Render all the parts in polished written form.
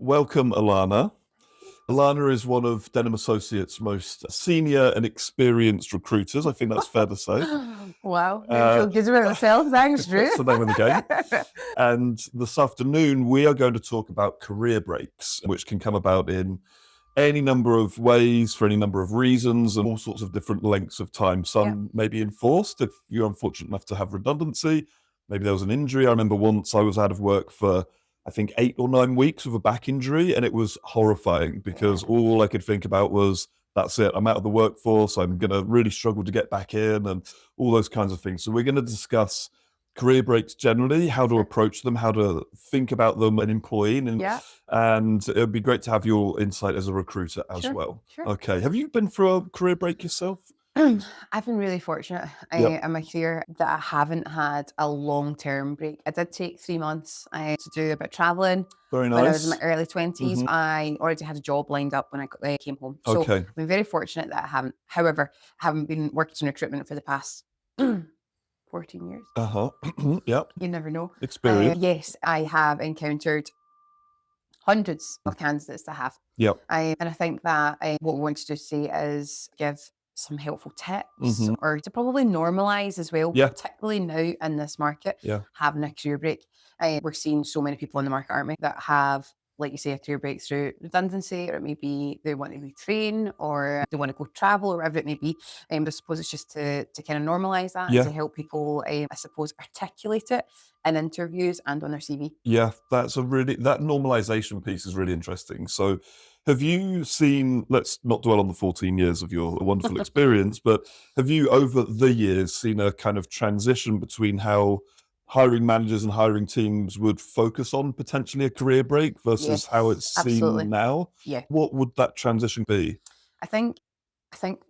welcome, Alana. Alana is one of Denham Associates' most senior and experienced recruiters. I think that's fair to say. Wow, I feel good about myself. Thanks, Drew. That's the name of the game. And this afternoon, we are going to talk about career breaks, which can come about in any number of ways, for any number of reasons, and all sorts of different lengths of time. Some may be enforced if you're unfortunate enough to have redundancy. Maybe there was an injury. I remember once I was out of work for, I think, 8 or 9 weeks with a back injury, and it was horrifying because all I could think about was, that's it, I'm out of the workforce, I'm going to really struggle to get back in, and all those kinds of things. So we're going to discuss career breaks generally, how to approach them, how to think about them an employee, and it would be great to have your insight as a recruiter as well. Sure. Okay, have you been through a career break yourself? I've been really fortunate in my career that I haven't had a long-term break. I did take 3 months to do a bit of traveling. Very When I was in my nice. early 20s, I already had a job lined up when I came home. So Okay. I've been very fortunate that I haven't. However, I haven't been working in recruitment for the past 14 years. Yep. You never know. Experience. Yes, I have encountered hundreds of candidates that have. Yep. And I think that what we wanted to say is give some helpful tips or to probably normalise as well, particularly now in this market, having a career break. We're seeing so many people in the market, aren't we, that have, like you say, a career break through redundancy, or maybe they want to retrain, or they want to go travel, or whatever it may be. I suppose it's just to kind of normalise that and to help people, I suppose, articulate it in interviews and on their CV. Yeah, that normalization piece is really interesting. So have you seen, let's not dwell on the 14 years of your wonderful experience, but have you over the years seen a kind of transition between how hiring managers and hiring teams would focus on potentially a career break versus how it's seen now? Yeah. What would that transition be? I think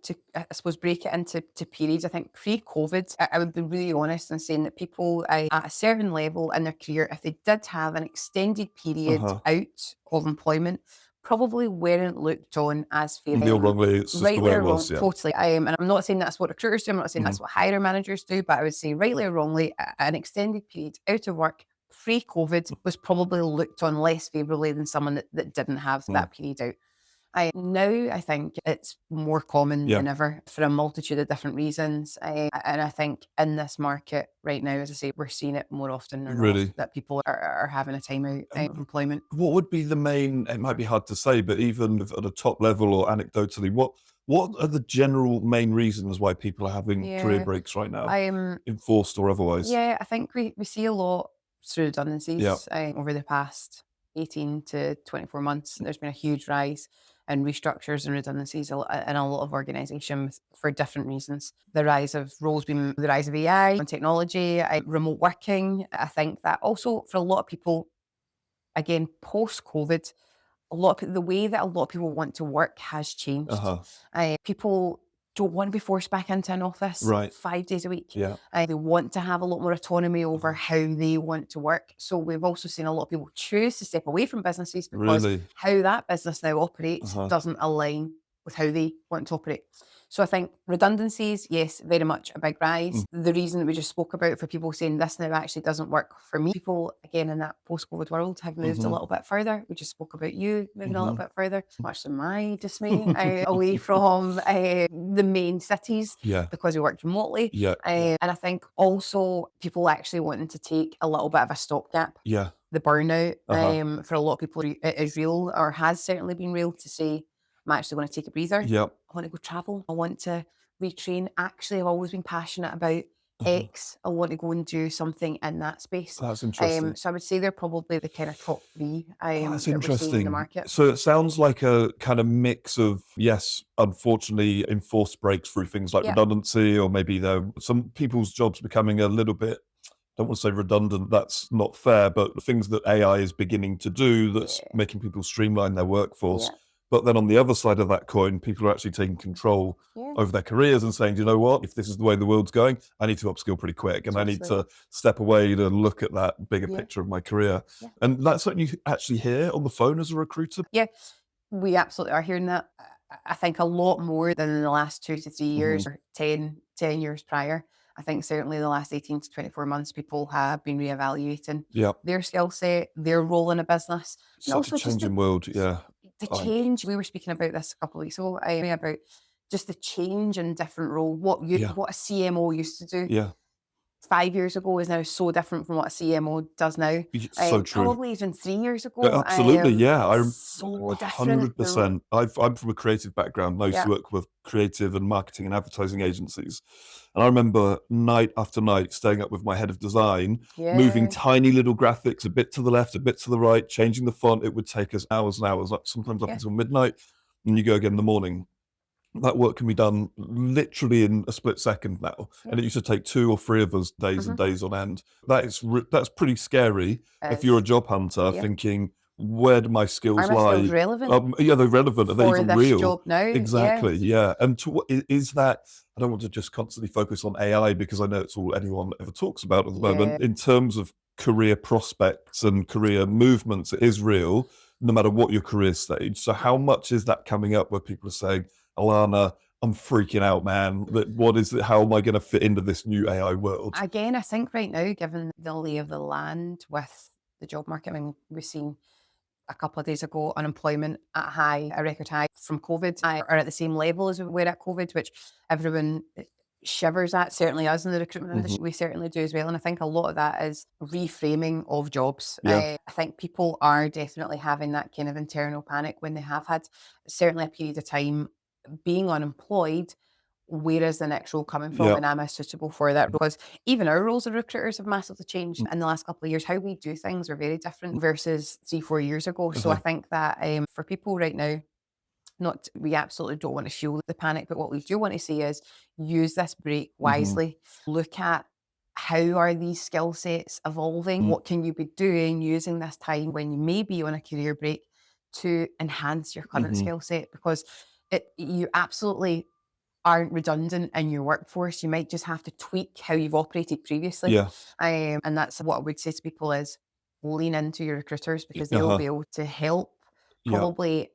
to, I suppose, break it into periods, I think pre-COVID, I would be really honest in saying that people at a certain level in their career, if they did have an extended period out of employment, probably weren't looked on as Rightly or wrongly, it's just the way it was. Totally. And I'm not saying that's what recruiters do, I'm not saying that's what hiring managers do, but I would say rightly or wrongly, an extended period out of work pre-COVID was probably looked on less favourably than someone that didn't have that period out. Now I think it's more common than ever for a multitude of different reasons. And I think in this market right now, as I say, we're seeing it more often than not, that people are having a time out of employment. What would be the main, it might be hard to say, but even at a top level or anecdotally, what are the general main reasons why people are having career breaks right now, enforced or otherwise? Yeah, I think we see a lot through redundancies over the past 18 to 24 months. There's been a huge rise in restructures and redundancies in a lot of organisations for different reasons. The rise of roles being the rise of AI and technology, remote working. I think that also for a lot of people, again, post-COVID, the way that a lot of people want to work has changed. People don't want to be forced back into an office 5 days a week. They want to have a lot more autonomy over how they want to work. So we've also seen a lot of people choose to step away from businesses because how that business now operates doesn't align with how they want to operate. So I think redundancies, yes, very much a big rise. The reason that we just spoke about for people saying this now actually doesn't work for me. People, again, in that post-COVID world have moved a little bit further. We just spoke about you moving a little bit further, much to my dismay, away from the main cities because we worked remotely. And I think also people actually wanting to take a little bit of a stopgap. The burnout for a lot of people it is real, or has certainly been real, to say, I'm actually going to take a breather. I want to go travel. I want to retrain. Actually, I've always been passionate about X. I want to go and do something in that space. That's interesting. So I would say they're probably the kind of top three That's that interesting. we're seeing in the market. So it sounds like a kind of mix of, yes, unfortunately, enforced breaks through things like redundancy, or maybe some people's jobs becoming a little bit, don't want to say redundant, that's not fair, but things that AI is beginning to do that's making people streamline their workforce. But then on the other side of that coin, people are actually taking control over their careers and saying, do you know what, if this is the way the world's going, I need to upskill pretty quick, and I need to step away to look at that bigger picture of my career. And that's something you actually hear on the phone as a recruiter? Yeah, we absolutely are hearing that. I think a lot more than in the last 2 to 3 years, or 10 years prior. I think certainly the last 18 to 24 months, people have been reevaluating Yeah. their skill set, their role in a business, and Such a also just changing world. Yeah. the Like, change. We were speaking about this a couple of weeks ago, about just the change in different role. yeah. What a CMO used to do Yeah. 5 years ago is now so different from what a CMO does now. So true. Probably even 3 years Yeah, ago. absolutely. Yeah. So different. 100%. I'm from a creative background. I used Yeah, to work with creative and marketing and advertising agencies. And I remember night after night staying up with my head of design, moving yeah, tiny little graphics a bit to the left, a bit to the right, changing the font. It would take us hours and hours, like sometimes up yeah, until midnight. And you go again in the morning. That work can be done literally in a split second now, yeah. and it used to take 2 or 3 of us days and Mm-hmm. days on end. That's pretty scary if you're a As job hunter yeah, thinking, "Where do my are skills my skills lie?" relevant Yeah, they're relevant. Are they for even this real? job now? Yeah, Exactly, yeah, and to what is that I don't want to just constantly focus on AI because I know it's all anyone ever talks about at the yeah. moment. In terms of career prospects and career movements, it is real, no matter what your career stage. So how much is that coming up where people are saying, "Alana, I'm freaking out, man. What is it? How am I going to fit into this new AI world?" Again, I think right now, given the lay of the land with the job market, I mean, we've seen a couple of days ago unemployment at a record high from COVID, are at the same level as we were at COVID, which everyone shivers at. Certainly, us in the recruitment Hmm. industry, we certainly do as well. And I think a lot of that is reframing of jobs. Yeah, I think people are definitely having that kind of internal panic when they have had certainly a period of time being unemployed. Where is the next role coming from? yeah, And am I suitable for that? Because even our roles as recruiters have massively changed mm, in the last couple of years. How we do things are very different versus 3, 4 years ago. So I uh-huh, think that for people right now, not we absolutely don't want to fuel the panic, but what we do want to see is use this break hmm, wisely. Look at how are these skill sets evolving? mm, What can you be doing using this time when you may be on a career break to enhance your current hmm, skill set? Because you absolutely aren't redundant in your workforce. You might just have to tweak how you've operated previously. yeah, And that's what I would say to people is lean into your recruiters because they'll uh-huh, be able to help yeah, probably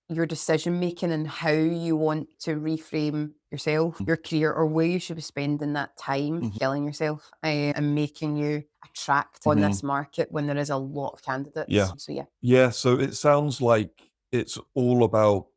your decision making and how you want to reframe yourself, mm, your career, or where you should be spending that time mhm, skilling yourself and making you attract on mhm, this market when there is a lot of candidates. yeah. So yeah, Yeah, so it sounds like it's all about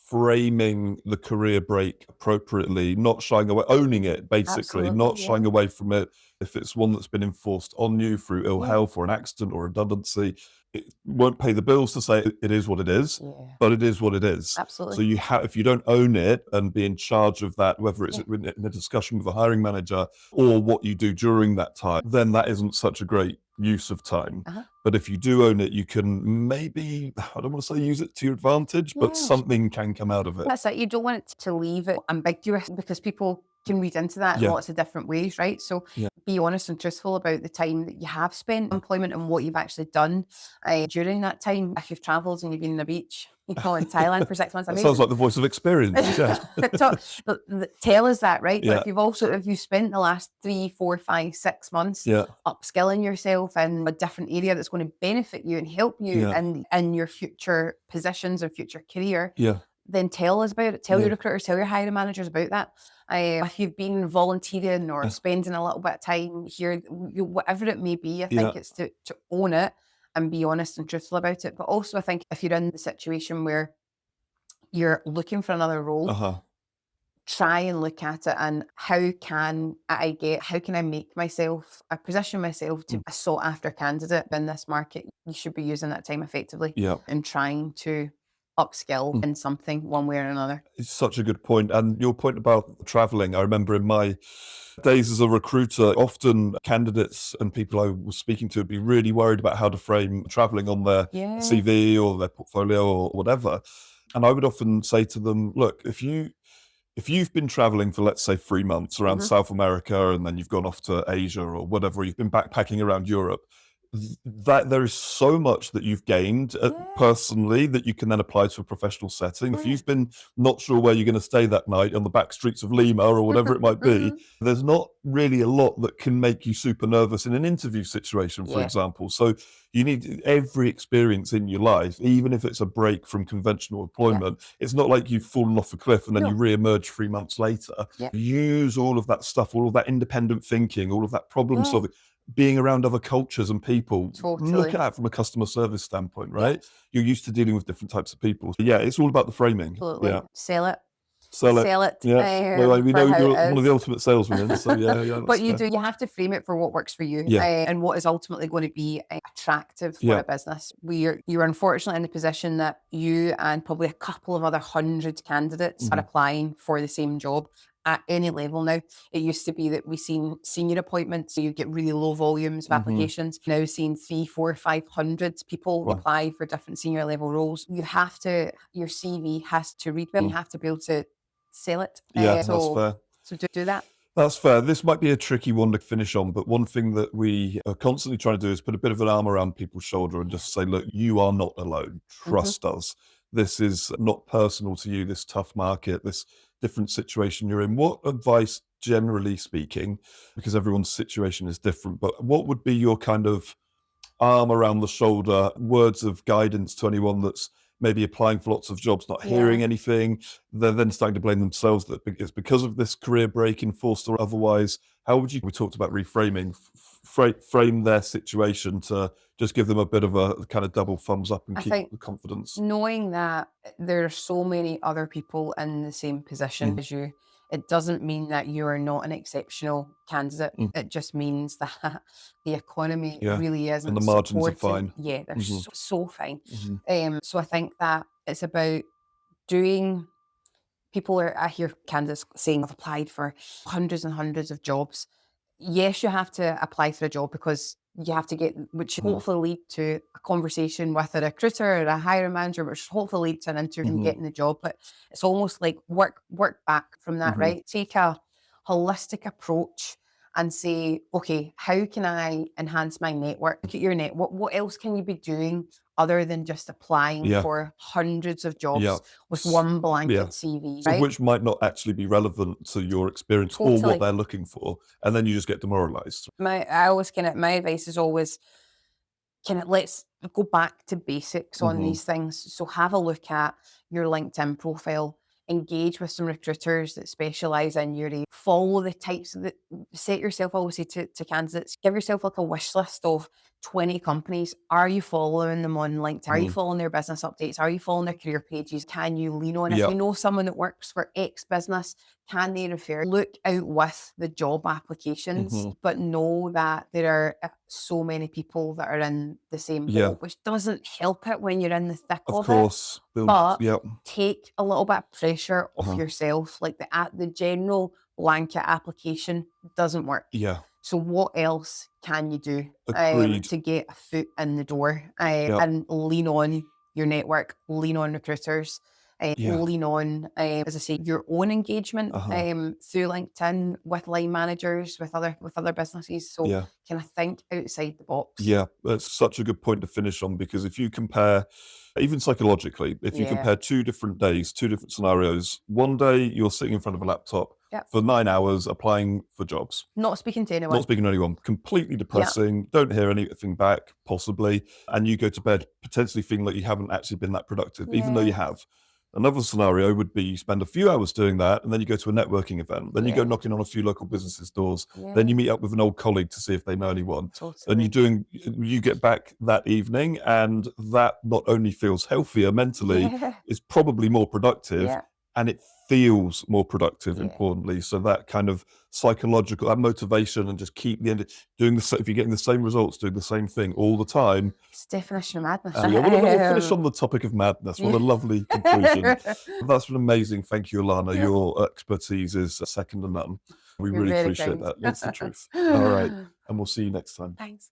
framing the career break appropriately, not shying away, owning it basically, absolutely, not yeah, shying away from it. If it's one that's been enforced on you through ill yeah, health or an accident or redundancy, it won't pay the bills to say it is what it is, yeah, but it is what it is. So absolutely, you have, if you don't own it and be in charge of that, whether it's yeah, in a discussion with a hiring manager or what you do during that time, then that isn't such a great use of time. uh-huh. But if you do own it, you can maybe, I don't want to say use it to your advantage, but Yeah. something can come out of it. That's it. You don't want it to leave it ambiguous because people can read into that in Yeah. lots of different ways, right? So Yeah. be honest and truthful about the time that you have spent in employment and what you've actually done during that time. If you've travelled and you've been on the beach, in Thailand for 6 months, That sounds amazing. like the voice of experience. Yeah. Tell us that, right? But Yeah. if you spent the last 3, 4, 5, 6 months Yeah. upskilling yourself in a different area that's going to benefit you and help you Yeah. in your future positions or future career, Yeah. then tell us about it. Tell your Yeah. recruiters, tell your hiring managers about that. If you've been volunteering or Yeah. spending a little bit of time here, whatever it may be, I Yeah. think it's to own it and be honest and truthful about it. But also, I think if you're in the situation where you're looking for another role, Uh-huh. try and look at it and how can I make myself, I position myself to Mm. be a sought after candidate in this market. You should be using that time effectively Yeah. and trying to upskill Mm. in something one way or another. It's such a good point. And your point about traveling, I remember in my days as a recruiter, often candidates and people I was speaking to would be really worried about how to frame traveling on their Yeah. CV or their portfolio or whatever. And I would often say to them, look, if you've been traveling for, let's say, 3 months around Mhm. South America and then you've gone off to Asia or whatever, you've been backpacking around Europe, that there is so much that you've gained Yeah. personally that you can then apply to a professional setting. If you've been not sure where you're going to stay that night on the back streets of Lima or whatever it might be, there's not really a lot that can make you super nervous in an interview situation, for Yeah. example. So you need every experience in your life, even if it's a break from conventional employment. It's not like you've fallen off a cliff and then you No. re-emerge 3 months later. Yeah. Use all of that stuff, all of that independent thinking, all of that problem Yeah. solving, being around other cultures and people. Totally. Look at it from a customer service standpoint, right? You're used to dealing with different types of people. So yeah, it's all about the framing. Absolutely. Yeah. Sell it. Sell it. Sell it. Yeah. Well, we For know how you're it one of is. the ultimate saleswomen, so yeah, that's But you fair. do. You have to frame it for what works for you, Yeah. and what is ultimately going to be attractive for Yeah. a business. You're unfortunately in the position that you and probably a couple of other hundred candidates are applying for the same job at any level now. It used to be that we seen senior appointments, so you get really low volumes of applications. Now seeing 300, 400, 500 people Wow. apply for different senior level roles. You have to, your CV has to read well. You have to be able to sell it. Yeah, that's fair. So do that. That's fair. This might be a tricky one to finish on, but one thing that we are constantly trying to do is put a bit of an arm around people's shoulder and just say, look, you are not alone. Trust us. This is not personal to you, this tough market, this different situation you're in. What advice, generally speaking, because everyone's situation is different, but what would be your kind of arm around the shoulder, words of guidance to anyone that's maybe applying for lots of jobs, not hearing anything? They're then starting to blame themselves that it's because of this career break, enforced or otherwise. How would you, we talked about reframing, frame their situation to just give them a bit of a kind of double thumbs up and I keep think the confidence? knowing that there are so many other people in the same position as you, it doesn't mean that you are not an exceptional candidate. It just means that the economy Yeah. really isn't And the margins are supporting. fine. Yeah, they're so fine. Mhm. So I think that it's about doing. I hear candidates saying, I've applied for hundreds and hundreds of jobs. Yes, you have to apply for a job because you have to get, which should hopefully lead to a conversation with a recruiter or a hiring manager, which should hopefully lead to an interview and getting the job. But it's almost like work back from that, right? Take a holistic approach and say, okay, how can I enhance my network? Look at your network. What else can you be doing other than just applying Yeah. for hundreds of Yeah. jobs with one blanket Yeah. CV, Some of right? which might not actually be relevant to your experience or Totally. what they're looking for. And then you just get demoralized. My advice is always let's go back to basics on these things. So have a look at your LinkedIn profile, engage with some recruiters that specialize in your area, follow the types of set yourself, I always say to candidates, give yourself like a wish list of 20 companies. Are you following them on LinkedIn? Are you following their business updates? Are you following their career pages? Can you lean on? If Yeah. you know someone that works for X business, can they refer? Look out with the job applications, but know that there are so many people that are in the same boat, which doesn't help it when you're in the thick Of of course. it. But Yeah. take a little bit of pressure off yourself. Like the general blanket application doesn't work. Yeah. So what else can you do Agreed. to get a foot in the door Yeah. and lean on your network, lean on recruiters, Yeah. lean on, as I say, your own engagement through LinkedIn with line managers, with other businesses. So Yeah. can I think outside the box? Yeah, that's such a good point to finish on, because if you compare, even psychologically, if you Yeah. compare 2 different days, 2 different scenarios, one day you're sitting in front of a laptop Yep. for 9 hours applying for jobs, Not speaking to anyone. not speaking to anyone, completely depressing, don't hear anything back, possibly, and you go to bed potentially feeling like you haven't actually been that productive, even though you have. Another scenario would be you spend a few hours doing that, and then you go to a networking event, then you go knocking on a few local businesses' doors, then you meet up with an old colleague to see if they know anyone, and you get back that evening, and that not only feels healthier mentally, is probably more productive, and it feels more productive, importantly. So that kind of psychological, that motivation, and just keep the end doing if you're getting the same results, doing the same thing all the time. It's definition of madness. We'll finish on the topic of madness. What a lovely conclusion. That's been amazing. Thank you, Alana. Your expertise is second to none. We You're really very appreciate kind. that. It's the truth. All right. And we'll see you next time. Thanks.